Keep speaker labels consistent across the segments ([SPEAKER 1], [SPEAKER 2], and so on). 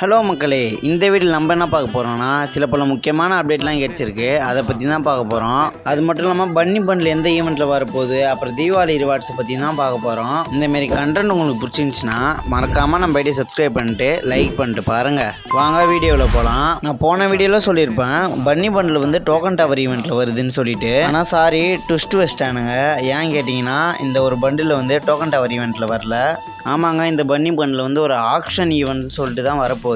[SPEAKER 1] Hello மக்களே, இந்த வீடியோவில் நம்ம என்ன பார்க்க போகிறோம்னா சில பல முக்கியமான அப்டேட்லாம் கிடச்சிருக்கு. அதை பற்றி தான் பார்க்க போகிறோம். அது மட்டும் இல்லாமல் பன்னி பண்டில் எந்த ஈவெண்ட்டில் வரப்போகுது, அப்புறம் தீபாவளி ரிவார்ட்ஸை பற்றி தான் பார்க்க போகிறோம். இந்தமாரி கண்டென்ட் உங்களுக்கு பிடிச்சிருந்துச்சுன்னா மறக்காமல் நம்ம வீடியோ சப்ஸ்கிரைப் பண்ணிட்டு லைக் பண்ணிட்டு பாருங்கள். வாங்க வீடியோவில் போகலாம். நான் போன வீடியோவில் சொல்லியிருப்பேன் பன்னி பண்டில் வந்து டோக்கன் டவர் ஈவெண்ட்டில் வருதுன்னு சொல்லிட்டு. ஆனால் சாரி, ட்விஸ்ட் வச்சிட்டானுங்க. ஏன் கேட்டிங்கன்னா இந்த ஒரு பண்டில் வந்து டோக்கன் டவர் ஈவெண்ட்டில் வரல. ஆமாங்க, இந்த பன்னி பண்டில் வந்து ஒரு ஆக்ஷன் ஈவெண்ட் சொல்லிட்டு தான் வரப்போகுது.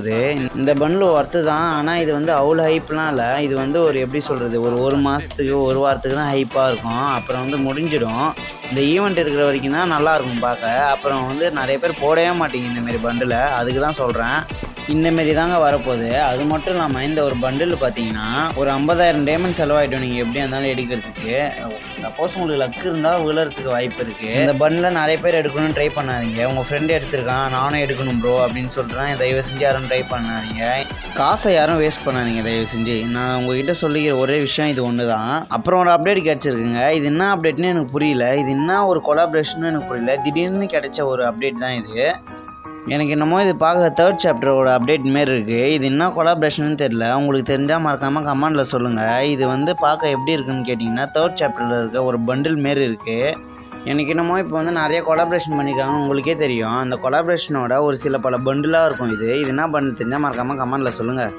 [SPEAKER 1] இந்த பண்டில் ஒர்த்து தான். ஆனால் இது வந்து அவ்வளோ ஹைப்லாம் இல்லை. இது வந்து ஒரு எப்படி சொல்கிறது, ஒரு மாதத்துக்கு ஒரு வாரத்துக்கு தான் ஹைப்பாக இருக்கும். அப்புறம் வந்து முடிஞ்சிடும். இந்த ஈவெண்ட் இருக்கிற வரைக்கும் தான் நல்லாயிருக்கும் பார்க்க. அப்புறம் வந்து நிறைய பேர் போடவே மாட்டேங்க இந்தமாரி பண்டில். அதுக்கு தான் சொல்கிறேன். இந்தமாரி தாங்க வரப்போகுது. அது மட்டும் இல்லாமல் இந்த ஒரு பண்டில் பார்த்தீங்கன்னா ஒரு 50,000 டைமண்ட் செலவாயிடும் நீங்கள் எப்படியா இருந்தாலும் எடுக்கிறதுக்கு. சப்போஸ் உங்களுக்கு லக் இருந்தால் விழுறதுக்கு வாய்ப்பு இருக்குது. இந்த பண்டில் நிறைய பேர் எடுக்கணும்னு ட்ரை பண்ணாதீங்க. உங்கள் ஃப்ரெண்டு எடுத்துருக்கான், நானும் எடுக்கணும் ப்ரோ அப்படின்னு சொல்கிறேன். தயவு செஞ்சு யாரும் ட்ரை பண்ணாதீங்க. காசை யாரும் வேஸ்ட் பண்ணாதீங்க தயவு செஞ்சு. நான் உங்ககிட்ட சொல்லிக்கிற ஒரே விஷயம் இது ஒன்று தான். அப்புறம் ஒரு அப்டேட் கிடச்சிருக்குங்க. இது என்ன அப்டேட்னு எனக்கு புரியல. இது என்ன ஒரு கொலாபரேஷன்னு எனக்கு புரியல. திடீர்னு கிடைச்ச ஒரு அப்டேட் தான் இது. எனக்கு என்னமோ இது பார்க்க 3rd சாப்டரோட அப்டேட் மாரி இருக்குது. இது என்ன கொலாபரேஷன்னு தெரியல. உங்களுக்கு தெரிஞ்சால் மறக்காமல் கமெண்டில் சொல்லுங்கள். இது வந்து பார்க்க எப்படி இருக்குன்னு கேட்டிங்கன்னா 3rd சாப்டரில் இருக்க ஒரு பண்டில் மாரி இருக்குது. எனக்கு என்னமோ இப்போ வந்து நிறைய கொலாபரேஷன் பண்ணியிருக்காங்க. உங்களுக்கே தெரியும். அந்த கொலாபரேஷனோட ஒரு சில பல பண்டிலாக இருக்கும். இது என்ன பண்டில் தெரிஞ்சால் மறக்காமல் கமெண்டில் சொல்லுங்கள்.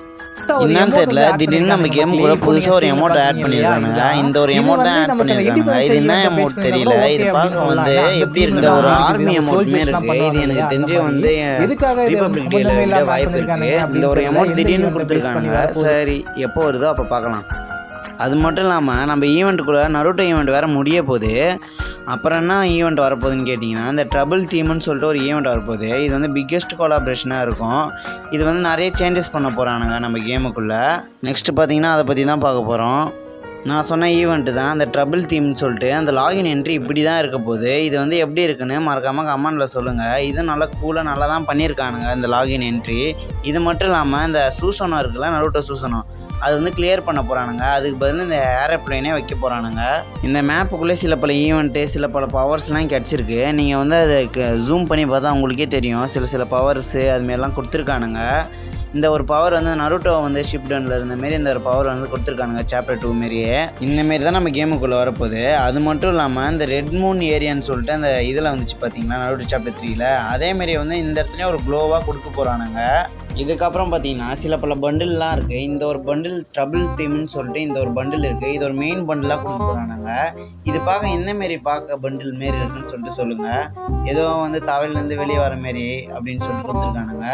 [SPEAKER 1] என்னன்னு தெரியல, திடீர்னு நம்ம கேம் கூட புதுசாக ஒரு அமௌண்ட் ஆட் பண்ணியிருக்கானுங்க. இந்த ஒரு அமௌண்ட் தான் ஆட் பண்ணியிருக்காங்க. இது என்ன அமௌண்ட் தெரியல. இது பார்க்க வந்து எப்படி இருக்குது, ஒரு ஆர்மி அமௌண்ட்மே இருக்குது. இது எனக்கு தெரிஞ்சு வந்து ரிபப்ளிக் டேல விட வாய்ப்பு இருக்குது. இந்த ஒரு அமௌண்ட் திடீர்னு கொடுத்துருக்கானுங்க. சரி, எப்போ வருதோ அப்போ பார்க்கலாம். அது மட்டும் இல்லாமல் நம்ம ஈவெண்ட்டுக்குள்ளே நருட்டோ ஈவெண்ட் வேறு முடிய போகுது. அப்புறம் என்ன ஈவெண்ட் வரப்போகுதுன்னு கேட்டிங்கன்னா இந்த ட்ரபிள் தீம்னு சொல்லிட்டு ஒரு ஈவெண்ட் வரப்போகுது. இது வந்து பிக்கெஸ்ட் கொலாபரேஷனாக இருக்கும். இது வந்து நிறைய சேஞ்சஸ் பண்ண போகிறானுங்க நம்ம கேமுக்குள்ளே. நெக்ஸ்ட்டு பார்த்தீங்கன்னா அதை பற்றி தான் பார்க்க போகிறோம். நான் சொன்ன ஈவெண்ட்டு தான் அந்த ட்ரபிள் தீம்னு சொல்லிட்டு. அந்த லாகின் என்ட்ரி இப்படி தான் இருக்க போகுது. இது வந்து எப்படி இருக்குன்னு மறக்காமல் கமெண்டில் சொல்லுங்கள். இது நல்லா கூலாக நல்லா தான் பண்ணியிருக்கானுங்க இந்த லாகின் என்ட்ரி. இது மட்டும் இல்லாமல் இந்த சூசனோ இருக்குல்ல, நருட்டோ சூசனோ, அது வந்து கிளியர் பண்ண போகிறானுங்க. அதுக்கு பதில் இந்த ஏரோப்ளைனே வைக்க போகிறானுங்க. இந்த மேப்புக்குள்ளே சில பல ஈவெண்ட்டு சில பல பவர்ஸ்லாம் கிடச்சிருக்கு. நீங்கள் வந்து அதை ஜூம் பண்ணி பார்த்தா உங்களுக்கே தெரியும். சில பவர்ஸு அதுமாரிலாம் கொடுத்துருக்கானுங்க. இந்த ஒரு பவர் வந்து நருட்டோ வந்து ஷிப்டனில் இருந்தமாரி இந்த ஒரு பவர் வந்து கொடுத்துருக்கானுங்க சாப்டர் 2 மாரியே. இந்தமாரி தான் நம்ம கேமுக்குள்ளே வரப்போகுது. அது மட்டும் இல்லாமல் இந்த ரெட் மூன் ஏரியான்னு சொல்லிட்டு அந்த இதில் வந்துச்சு பார்த்தீங்கன்னா நருட்டோ சாப்டர் 3ல். அதேமாரி வந்து இந்த இடத்துலையும் ஒரு க்ளோவாக கொடுக்க போகிறானுங்க. இதுக்கப்புறம் பார்த்தீங்கன்னா சில பல பண்டில்லாம் இருக்குது. இந்த ஒரு பண்டில் ட்ரபிள் தீம்னு சொல்லிட்டு இந்த ஒரு பண்டில் இருக்குது. இது ஒரு மெயின் பண்டிலாக கொடுக்க போகிறானுங்க. இது பார்க்க எந்தமாரி பார்க்க பண்டில் மாரி இருக்குன்னு சொல்லிட்டு சொல்லுங்கள். ஏதோ வந்து தவையிலேருந்து வெளியே வர மாரி அப்படின்னு சொல்லிட்டு கொடுத்துருக்கானுங்க.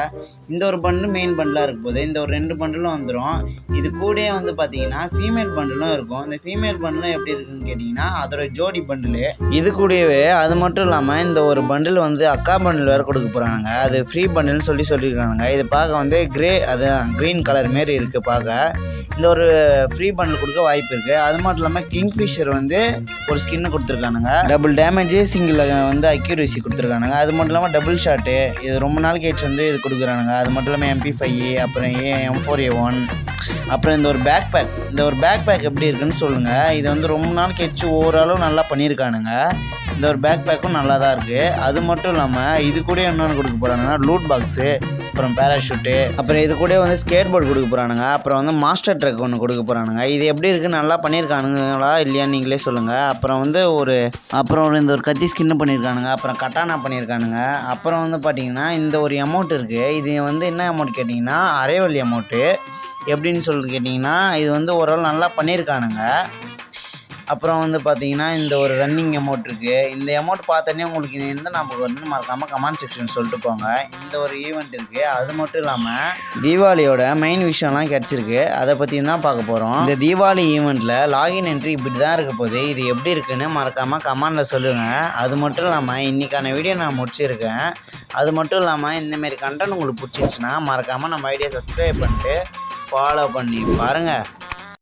[SPEAKER 1] இந்த ஒரு பண்டில் மெயின் பண்டிலாக இருக்கும் போது இந்த ஒரு 2 பண்டிலும் வந்துடும். இது கூடயே வந்து பார்த்தீங்கன்னா ஃபீமேல் பண்டிலும் இருக்கும். இந்த ஃபீமேல் பண்டிலும் எப்படி இருக்குன்னு கேட்டிங்கன்னா அதோட ஜோடி பண்டிலு இது கூடவே. அது மட்டும் இல்லாமல் இந்த ஒரு பண்டில் வந்து அக்கா பண்டில் வேறு கொடுக்க போகிறானுங்க. அது ஃப்ரீ பண்டில்னு சொல்லியிருக்கானுங்க. இது பார்க்க வந்து அதுதான் க்ரீன் கலர் மாரி இருக்குது பார்க்க. இந்த ஒரு ஃப்ரீ பண்டில் கொடுக்க வாய்ப்பு இருக்குது. அது மட்டும் இல்லாமல் கிங்ஃபிஷர் வந்து ஒரு ஸ்கின்னு கொடுத்துருக்கானுங்க. டபுள் டேமேஜ் சிங்கிள் வந்து அக்யூரேசி கொடுத்துருக்கானுங்க. அது மட்டும் இல்லாமல் டபுள் ஷாட்டு இது ரொம்ப நாள் கேட்ச் வந்து இது கொடுக்குறானுங்க. அது மட்டும் இல்லாமல் MP5 அப்புறம் M4A1 அப்புறம் இந்த ஒரு பேக் பேக் எப்படி இருக்குன்னு சொல்லுங்கள். இது வந்து ரொம்ப நாள் கேட்ச் ஓரளவு நல்லா பண்ணியிருக்கானுங்க. இந்த ஒரு பேக் பேக்கும் நல்லா தான் இருக்குது. அது மட்டும் இல்லாமல் இது கூட இன்னொன்று கொடுக்க போகிறானுங்கன்னா லூட் பாக்ஸு, அப்புறம் பேராஷூட்டு, அப்புறம் இது கூட வந்து ஸ்கேட் போர்டு கொடுக்க போகிறானுங்க. அப்புறம் வந்து மாஸ்டர் ட்ரக் ஒன்று கொடுக்க போகிறானுங்க. இது எப்படி இருக்குது, நல்லா பண்ணியிருக்கானுங்களா இல்லையான்னு நீங்களே சொல்லுங்கள். அப்புறம் வந்து இந்த ஒரு கத்தி ஸ்கின்னு பண்ணியிருக்கானுங்க. அப்புறம் கட்டானா பண்ணியிருக்கானுங்க. அப்புறம் வந்து பார்த்திங்கன்னா இந்த ஒரு அமௌண்ட் இருக்குது. இது வந்து என்ன அமௌண்ட் கேட்டிங்கன்னா அரைவல்லி அமௌண்ட்டு. எப்படின்னு சொல்லிட்டு கேட்டிங்கன்னா இது வந்து ஓரளவு நல்லா பண்ணியிருக்கானுங்க. அப்புறம் வந்து பார்த்தீங்கன்னா இந்த ஒரு ரன்னிங் அமௌண்ட் இருக்குது. இந்த அமௌண்ட் பார்த்தோன்னே உங்களுக்கு இது எந்த ஞாபகம் வருதுன்னு மறக்காமல் கமெண்ட் செக்ஷன் சொல்லிட்டு போங்க. இந்த ஒரு ஈவெண்ட் இருக்குது. அது மட்டும் இல்லாமல் தீபாவளியோட மெயின் விஷயம்லாம் கிடச்சிருக்கு. அதை பற்றியும் தான் பார்க்க போகிறோம். இந்த தீபாவளி ஈவெண்ட்டில் லாகின் என்ட்ரி இப்படி தான் இருக்க போகுது. இது எப்படி இருக்குன்னு மறக்காமல் கமெண்டில் சொல்லுங்கள். அது மட்டும் இல்லாமல் இன்றைக்கான வீடியோ நான் முடிச்சிருக்கேன். அது மட்டும் இல்லாமல் இந்தமாரி கண்டென்ட் உங்களுக்கு பிடிச்சிருந்துச்சுன்னா மறக்காமல் நம்ம ஐடியா சப்ஸ்கிரைப் பண்ணிட்டு ஃபாலோ பண்ணி பாருங்கள்.